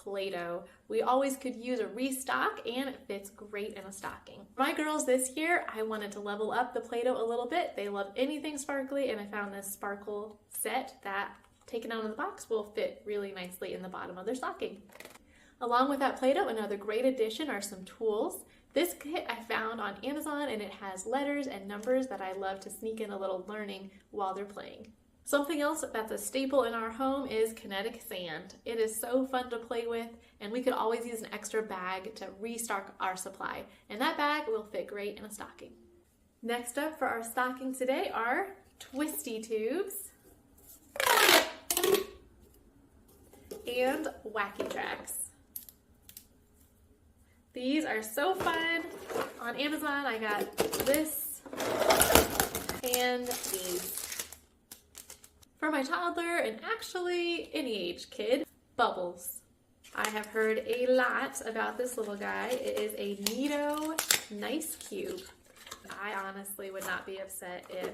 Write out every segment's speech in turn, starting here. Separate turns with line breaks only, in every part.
Play-Doh. We always could use a restock and it fits great in a stocking. My girls this year, I wanted to level up the Play-Doh a little bit. They love anything sparkly and I found this sparkle set that taken out of the box will fit really nicely in the bottom of their stocking. Along with that Play-Doh, another great addition are some tools. This kit I found on Amazon and it has letters and numbers that I love to sneak in a little learning while they're playing. Something else that's a staple in our home is kinetic sand. It is so fun to play with, and we could always use an extra bag to restock our supply, and that bag will fit great in a stocking. Next up for our stocking today are twisty tubes and wacky tracks. These are so fun. On Amazon, I got this and these. For my toddler, and actually any age kid, Bubbles. I have heard a lot about this little guy. It is a Neato Nice Cube. I honestly would not be upset if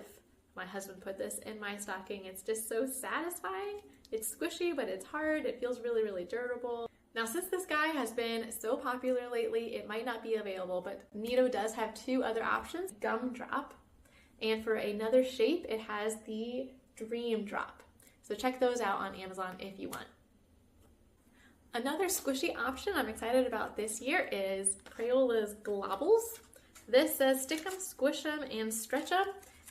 my husband put this in my stocking. It's just so satisfying. It's squishy, but it's hard. It feels really, really durable. Now, since this guy has been so popular lately, it might not be available, but Neato does have two other options, Gumdrop, and for another shape, it has the Dream Drop. So check those out on Amazon if you want. Another squishy option I'm excited about this year is Crayola's Globbles. This says stick 'em, squish 'em, and stretch 'em,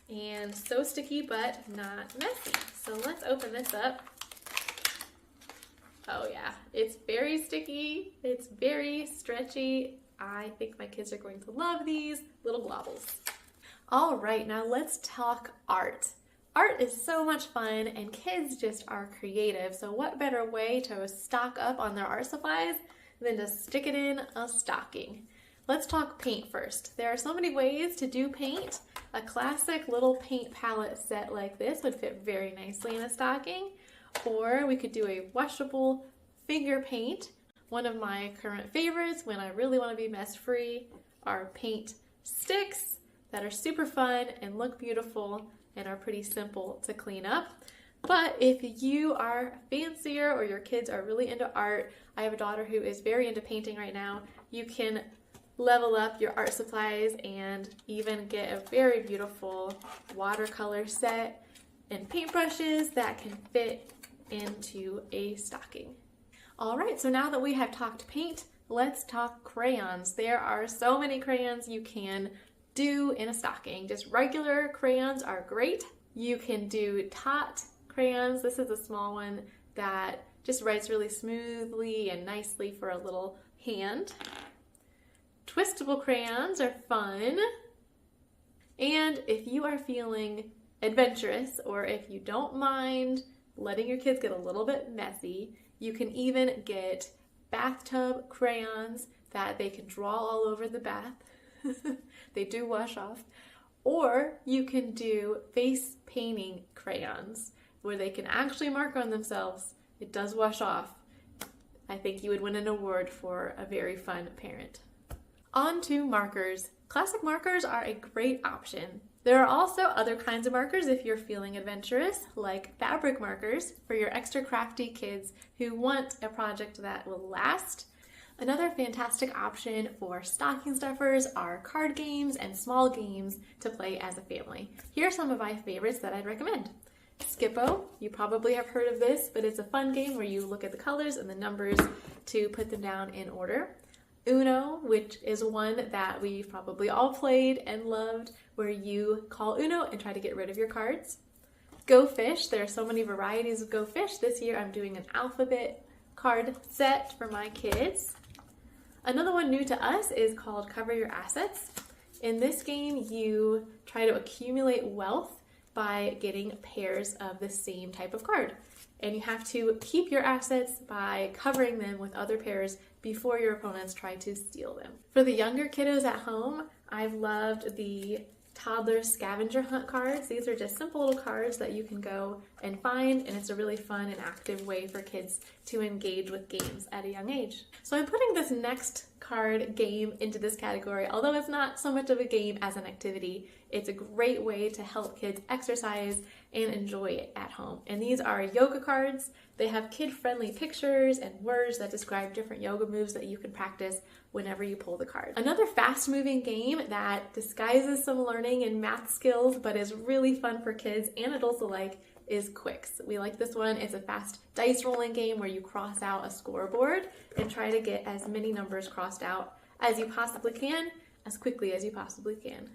and so sticky but not messy. So let's open this up. Oh yeah, it's very sticky, it's very stretchy. I think my kids are going to love these little globbles. All right, now let's talk art. Art is so much fun and kids just are creative, so what better way to stock up on their art supplies than to stick it in a stocking? Let's talk paint first. There are so many ways to do paint. A classic little paint palette set like this would fit very nicely in a stocking, or we could do a washable finger paint. One of my current favorites when I really want to be mess free are paint sticks that are super fun and look beautiful and are pretty simple to clean up. But if you are fancier or your kids are really into art, I have a daughter who is very into painting right now, you can level up your art supplies and even get a very beautiful watercolor set and paintbrushes that can fit into a stocking. All right, so now that we have talked paint, let's talk crayons. There are so many crayons you can do in a stocking. Just regular crayons are great. You can do Tot crayons. This is a small one that just writes really smoothly and nicely for a little hand. Twistable crayons are fun. And if you are feeling adventurous, or if you don't mind letting your kids get a little bit messy, you can even get bathtub crayons that they can draw all over the bath. They do wash off. Or you can do face painting crayons where they can actually mark on themselves. It does wash off. I think you would win an award for a very fun parent. On to markers. Classic markers are a great option. There are also other kinds of markers if you're feeling adventurous, like fabric markers for your extra crafty kids who want a project that will last. Another fantastic option for stocking stuffers are card games and small games to play as a family. Here are some of my favorites that I'd recommend. Skippo, you probably have heard of this, but it's a fun game where you look at the colors and the numbers to put them down in order. Uno, which is one that we've probably all played and loved, where you call Uno and try to get rid of your cards. Go Fish, there are so many varieties of Go Fish. This year I'm doing an alphabet card set for my kids. Another one new to us is called Cover Your Assets. In this game, you try to accumulate wealth by getting pairs of the same type of card. And you have to keep your assets by covering them with other pairs before your opponents try to steal them. For the younger kiddos at home, I've loved the toddler scavenger hunt cards. These are just simple little cards that you can go and find, and it's a really fun and active way for kids to engage with games at a young age. So I'm putting this next card game into this category, although it's not so much of a game as an activity. It's a great way to help kids exercise and enjoy it at home. And these are yoga cards. They have kid-friendly pictures and words that describe different yoga moves that you can practice whenever you pull the card. Another fast-moving game that disguises some learning and math skills but is really fun for kids and adults alike is Quicks. We like this one. It's a fast dice rolling game where you cross out a scoreboard and try to get as many numbers crossed out as you possibly can, as quickly as you possibly can.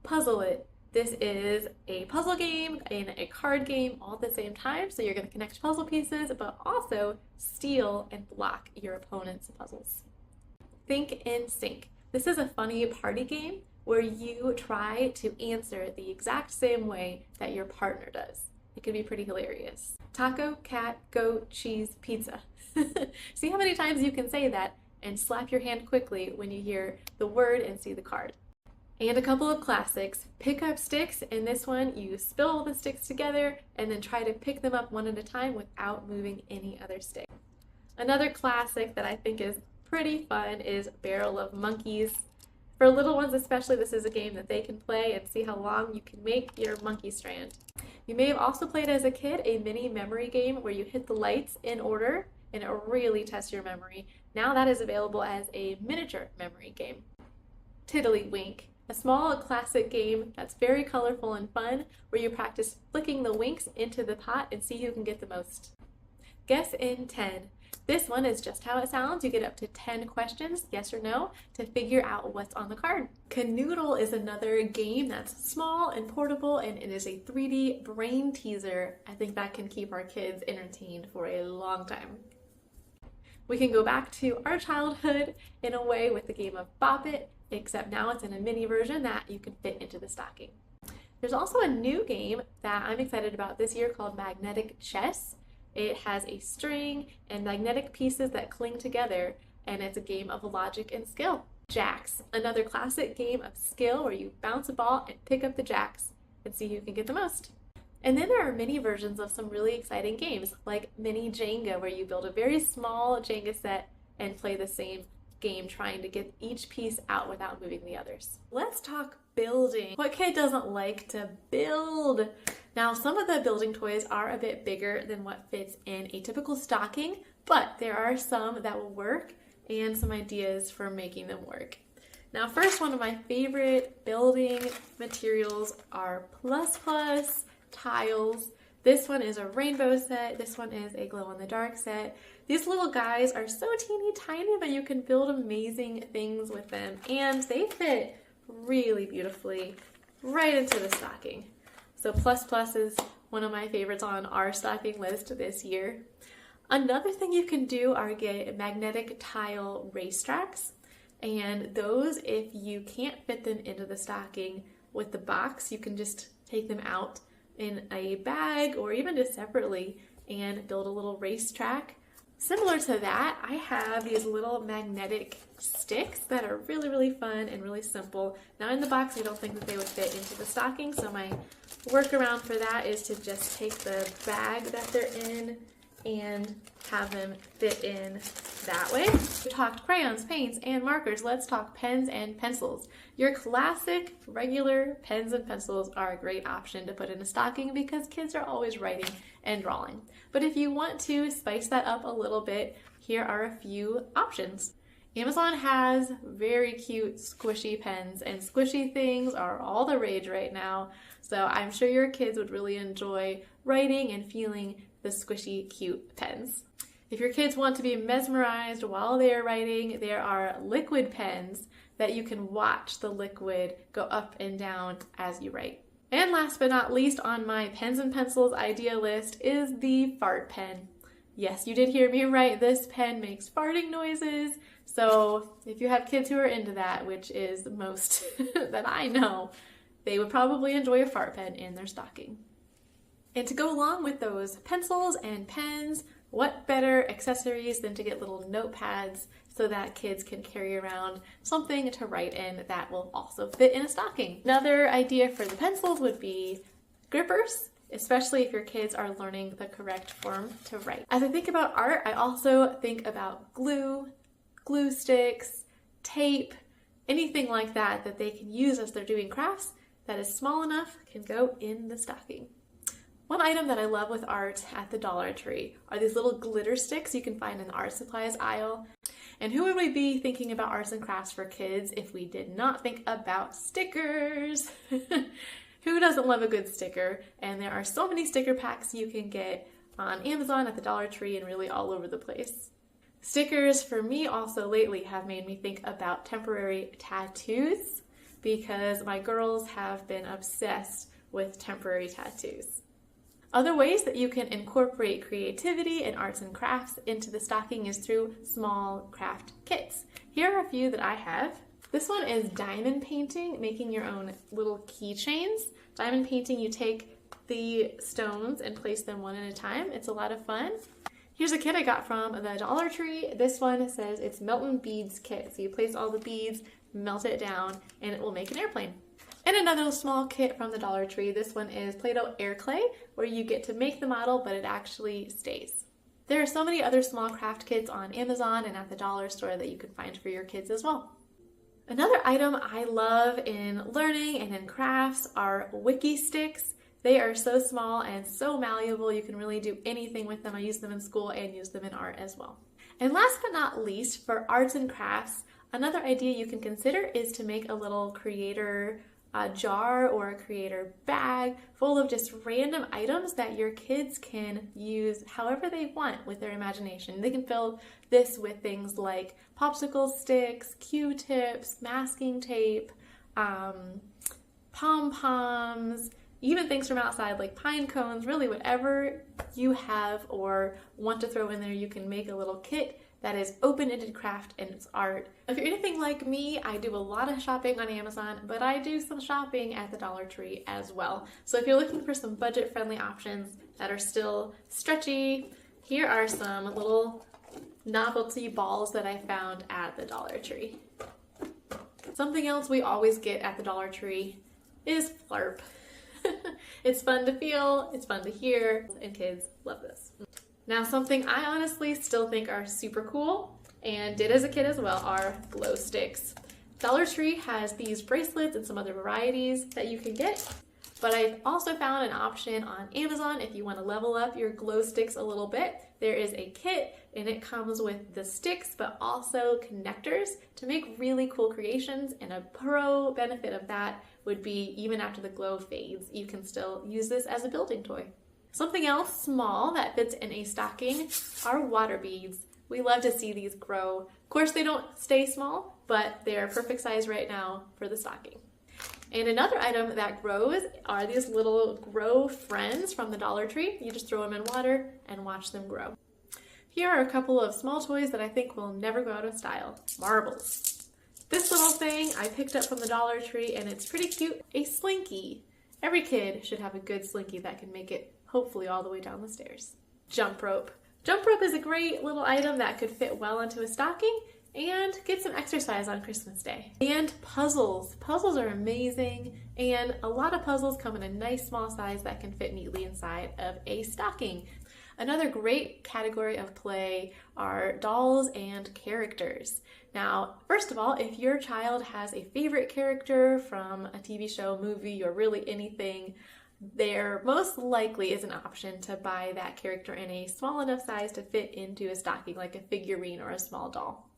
Puzzle It. This is a puzzle game and a card game all at the same time, so you're going to connect puzzle pieces, but also steal and block your opponent's puzzles. Think in Sync. This is a funny party game where you try to answer the exact same way that your partner does. It can be pretty hilarious. Taco, cat, goat, cheese, pizza. See how many times you can say that and slap your hand quickly when you hear the word and see the card. And a couple of classics. Pick up sticks. In this one, you spill the sticks together and then try to pick them up one at a time without moving any other stick. Another classic that I think is pretty fun is Barrel of Monkeys. For little ones especially, this is a game that they can play and see how long you can make your monkey strand. You may have also played as a kid a mini memory game where you hit the lights in order and it really tests your memory. Now that is available as a miniature memory game. Tiddlywink. A small classic game that's very colorful and fun where you practice flicking the winks into the pot and see who can get the most. Guess in 10. This one is just how it sounds. You get up to 10 questions, yes or no, to figure out what's on the card. Canoodle is another game that's small and portable, and it is a 3D brain teaser. I think that can keep our kids entertained for a long time. We can go back to our childhood in a way with the game of Bop It, except now it's in a mini version that you can fit into the stocking. There's also a new game that I'm excited about this year called Magnetic Chess. It has a string and magnetic pieces that cling together, and it's a game of logic and skill. Jacks, another classic game of skill where you bounce a ball and pick up the jacks and see who can get the most. And then there are mini versions of some really exciting games like Mini Jenga, where you build a very small Jenga set and play the same game trying to get each piece out without moving the others. Let's talk building. What kid doesn't like to build? Now, some of the building toys are a bit bigger than what fits in a typical stocking, but there are some that will work and some ideas for making them work. Now, first, one of my favorite building materials are ++ tiles. This one is a rainbow set. This one is a glow-in-the-dark set. These little guys are so teeny tiny, but you can build amazing things with them, and they fit really beautifully right into the stocking. So ++ is one of my favorites on our stocking list this year. Another thing you can do are get magnetic tile racetracks, and those, if you can't fit them into the stocking with the box, you can just take them out in a bag or even just separately and build a little racetrack. Similar to that, I have these little magnetic sticks that are really, really fun and really simple. Now in the box, I don't think that they would fit into the stocking, so my workaround for that is to just take the bag that they're in and have them fit in that way. We talked crayons, paints, and markers. Let's talk pens and pencils. Your classic regular pens and pencils are a great option to put in a stocking because kids are always writing and drawing. But if you want to spice that up a little bit, here are a few options. Amazon has very cute squishy pens, and squishy things are all the rage right now. So I'm sure your kids would really enjoy writing and feeling the squishy, cute pens. If your kids want to be mesmerized while they are writing, there are liquid pens that you can watch the liquid go up and down as you write. And last but not least on my pens and pencils idea list is the fart pen. Yes, you did hear me right. This pen makes farting noises. So if you have kids who are into that, which is most that I know, they would probably enjoy a fart pen in their stocking. And to go along with those pencils and pens, what better accessories than to get little notepads so that kids can carry around something to write in that will also fit in a stocking. Another idea for the pencils would be grippers. especially if your kids are learning the correct form to write. As I think about art, I also think about glue sticks, tape, anything like that that they can use as they're doing crafts that is small enough can go in the stocking. One item that I love with art at the Dollar Tree are these little glitter sticks you can find in the art supplies aisle. And who would we be thinking about arts and crafts for kids if we did not think about stickers? Who doesn't love a good sticker? And there are so many sticker packs you can get on Amazon, at the Dollar Tree, and really all over the place. Stickers for me also lately have made me think about temporary tattoos because my girls have been obsessed with temporary tattoos. Other ways that you can incorporate creativity and arts and crafts into the stocking is through small craft kits. Here are a few that I have. This one is diamond painting, making your own little keychains. Diamond painting, you take the stones and place them one at a time. It's a lot of fun. Here's a kit I got from the Dollar Tree. This one says it's Melton Beads Kit. So you place all the beads, melt it down, and it will make an airplane. And another small kit from the Dollar Tree. This one is Play-Doh Air Clay, where you get to make the model, but it actually stays. There are so many other small craft kits on Amazon and at the dollar store that you can find for your kids as well. Another item I love in learning and in crafts are wiki sticks. They are so small and so malleable, you can really do anything with them. I use them in school and use them in art as well. And last but not least, for arts and crafts, another idea you can consider is to make a little creator jar or a creator bag full of just random items that your kids can use however they want with their imagination. They can fill this with things like popsicle sticks, Q-tips, masking tape, pom-poms, even things from outside like pine cones. Really whatever you have or want to throw in there, you can make a little kit that is open-ended craft and it's art. If you're anything like me, I do a lot of shopping on Amazon, but I do some shopping at the Dollar Tree as well. So if you're looking for some budget-friendly options that are still stretchy, here are some little novelty balls that I found at the Dollar Tree. Something else we always get at the Dollar Tree is Flarp. It's fun to feel, it's fun to hear, and kids love this. Now, something I honestly still think are super cool, and did as a kid as well, are glow sticks. Dollar Tree has these bracelets and some other varieties that you can get, but I've also found an option on Amazon if you want to level up your glow sticks a little bit. There is a kit, and it comes with the sticks, but also connectors to make really cool creations, and a pro benefit of that would be even after the glow fades, you can still use this as a building toy. Something else small that fits in a stocking are water beads. We love to see these grow. Of course, they don't stay small, but they're perfect size right now for the stocking. And another item that grows are these little grow friends from the Dollar Tree. You just throw them in water and watch them grow. Here are a couple of small toys that I think will never go out of style. Marbles. This little thing I picked up from the Dollar Tree, and it's pretty cute. A slinky. Every kid should have a good slinky that can make it hopefully all the way down the stairs. Jump rope. Jump rope is a great little item that could fit well into a stocking and get some exercise on Christmas Day. And puzzles. Puzzles are amazing, and a lot of puzzles come in a nice small size that can fit neatly inside of a stocking. Another great category of play are dolls and characters. Now, first of all, if your child has a favorite character from a TV show, movie, or really anything, there most likely is an option to buy that character in a small enough size to fit into a stocking, like a figurine or a small doll.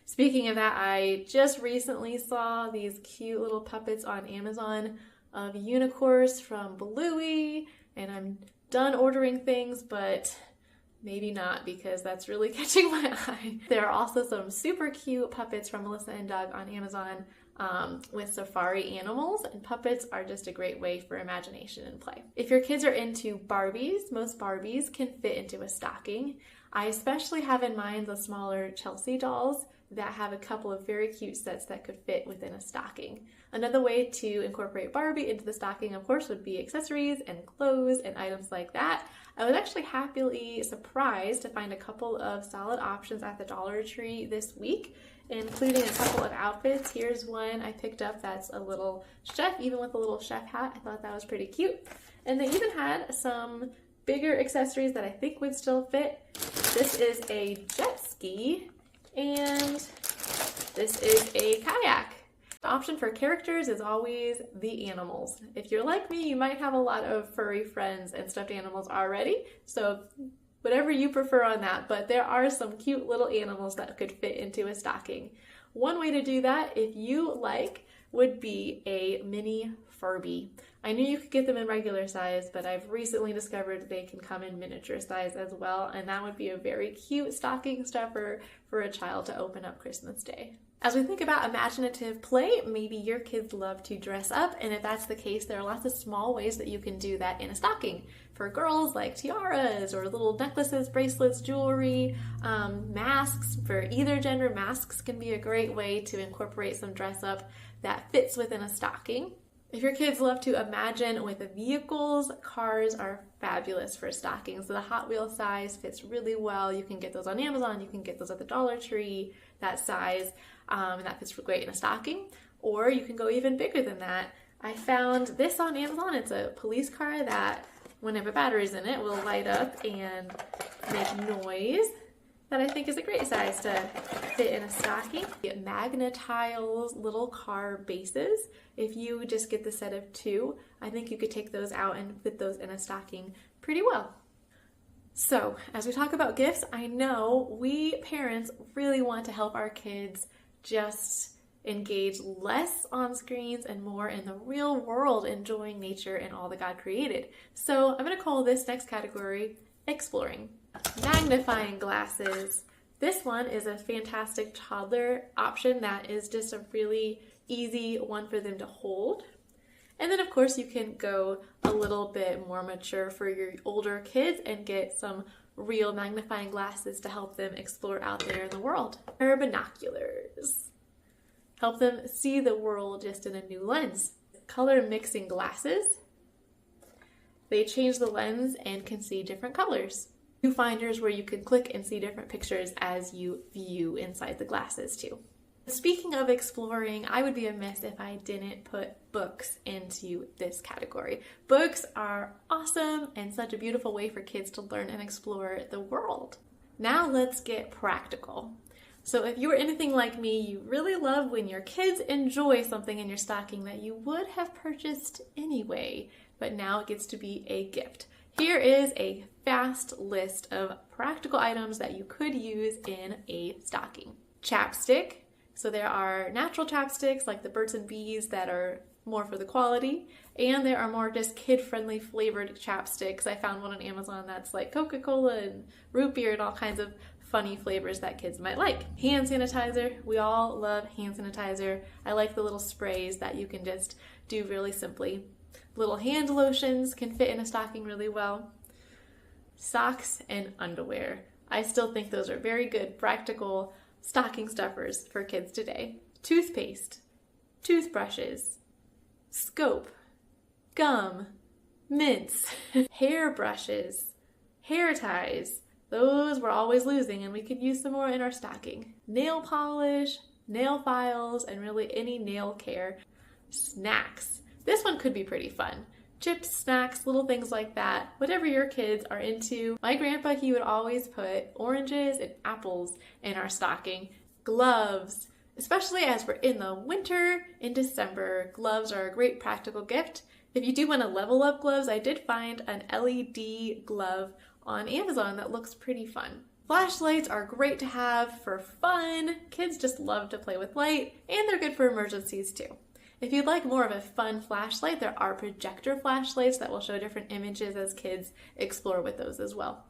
Speaking of that, I just recently saw these cute little puppets on Amazon of unicorns from Bluey, and I'm done ordering things, but maybe not, because that's really catching my eye. There are also some super cute puppets from Melissa and Doug on Amazon with safari animals, and puppets are just a great way for imagination and play. If your kids are into Barbies, most Barbies can fit into a stocking. I especially have in mind the smaller Chelsea dolls that have a couple of very cute sets that could fit within a stocking. Another way to incorporate Barbie into the stocking, of course, would be accessories and clothes and items like that. I was actually happily surprised to find a couple of solid options at the Dollar Tree this week, including a couple of outfits. Here's one I picked up that's a little chef, even with a little chef hat. I thought that was pretty cute. And they even had some bigger accessories that I think would still fit. This is a jet ski, and this is a kayak. The option for characters is always the animals. If you're like me, you might have a lot of furry friends and stuffed animals already, so whatever you prefer on that, but there are some cute little animals that could fit into a stocking. One way to do that, if you like, would be a mini Furby. I knew you could get them in regular size, but I've recently discovered they can come in miniature size as well, and that would be a very cute stocking stuffer for a child to open up Christmas Day. As we think about imaginative play, maybe your kids love to dress up, and if that's the case, there are lots of small ways that you can do that in a stocking. For girls, like tiaras or little necklaces, bracelets, jewelry, masks. For either gender, masks can be a great way to incorporate some dress up that fits within a stocking. If your kids love to imagine with vehicles, cars are fabulous for stockings. So the Hot Wheels size fits really well. You can get those on Amazon, you can get those at the Dollar Tree, that size, and that fits great in a stocking. Or you can go even bigger than that. I found this on Amazon. It's a police car that, when I put batteries in it, will light up and make noise. That I think is a great size to fit in a stocking. Magnetiles little car bases. If you just get the set of 2, I think you could take those out and fit those in a stocking pretty well. So, as we talk about gifts, I know we parents really want to help our kids just engage less on screens and more in the real world, enjoying nature and all that God created. So I'm going to call this next category exploring. Magnifying glasses. This one is a fantastic toddler option that is just a really easy one for them to hold. And then of course you can go a little bit more mature for your older kids and get some real magnifying glasses to help them explore out there in the world. Or binoculars. Help them see the world just in a new lens. Color mixing glasses. They change the lens and can see different colors. Viewfinders where you can click and see different pictures as you view inside the glasses too. Speaking of exploring, I would be amiss if I didn't put books into this category. Books are awesome and such a beautiful way for kids to learn and explore the world. Now let's get practical. So if you are anything like me, you really love when your kids enjoy something in your stocking that you would have purchased anyway, but now it gets to be a gift. Here is a fast list of practical items that you could use in a stocking. Chapstick. So there are natural chapsticks like the Birds and Bees that are more for the quality, and there are more just kid-friendly flavored chapsticks. I found one on Amazon that's like Coca-Cola and root beer and all kinds of funny flavors that kids might like. Hand sanitizer. We all love hand sanitizer. I like the little sprays that you can just do really simply. Little hand lotions can fit in a stocking really well. Socks and underwear. I still think those are very good, practical stocking stuffers for kids today. Toothpaste, toothbrushes, scope, gum, mints, hair brushes, hair ties. Those we're always losing and we could use some more in our stocking. Nail polish, nail files, and really any nail care. Snacks. This one could be pretty fun. Chips, snacks, little things like that. Whatever your kids are into. My grandpa, he would always put oranges and apples in our stocking. Gloves, especially as we're in the winter in December. Gloves are a great practical gift. If you do want to level up gloves, I did find an LED glove on Amazon that looks pretty fun. Flashlights are great to have for fun. Kids just love to play with light, and they're good for emergencies too. If you'd like more of a fun flashlight, there are projector flashlights that will show different images as kids explore with those as well.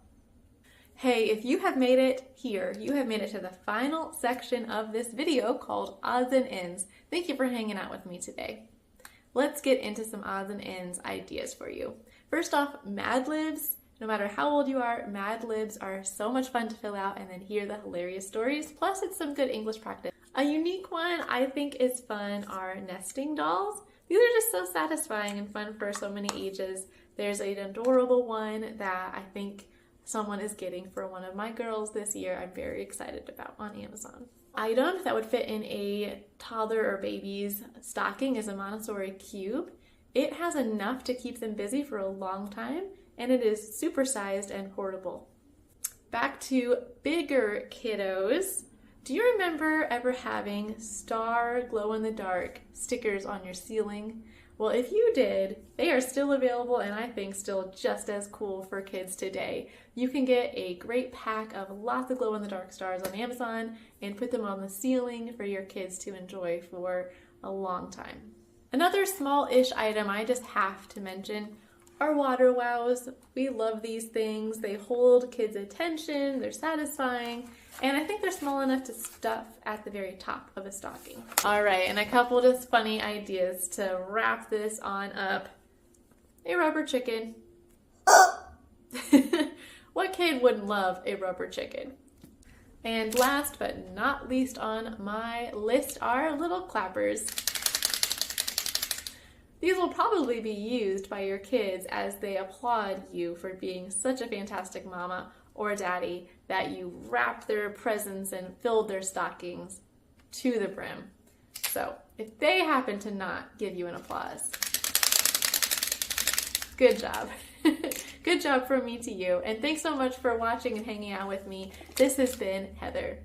Hey, if you have made it here, you have made it to the final section of this video called Odds and Ends. Thank you for hanging out with me today. Let's get into some odds and ends ideas for you. First off, Mad Libs. No matter how old you are, Mad Libs are so much fun to fill out and then hear the hilarious stories. Plus, it's some good English practice. A unique one I think is fun are nesting dolls. These are just so satisfying and fun for so many ages. There's an adorable one that I think someone is getting for one of my girls this year. I'm very excited about on Amazon. Item that would fit in a toddler or baby's stocking is a Montessori cube. It has enough to keep them busy for a long time, and it is supersized and portable. Back to bigger kiddos. Do you remember ever having star glow-in-the-dark stickers on your ceiling? Well, if you did, they are still available and I think still just as cool for kids today. You can get a great pack of lots of glow-in-the-dark stars on Amazon and put them on the ceiling for your kids to enjoy for a long time. Another small-ish item I just have to mention are water wows. We love these things. They hold kids' attention, they're satisfying, and I think they're small enough to stuff at the very top of a stocking. All right, and a couple just funny ideas to wrap this on up. A rubber chicken. What kid wouldn't love a rubber chicken? And last but not least on my list are little clappers. These will probably be used by your kids as they applaud you for being such a fantastic mama or daddy that you wrapped their presents and filled their stockings to the brim. So if they happen to not give you an applause, good job. Good job from me to you. And thanks so much for watching and hanging out with me. This has been Heather.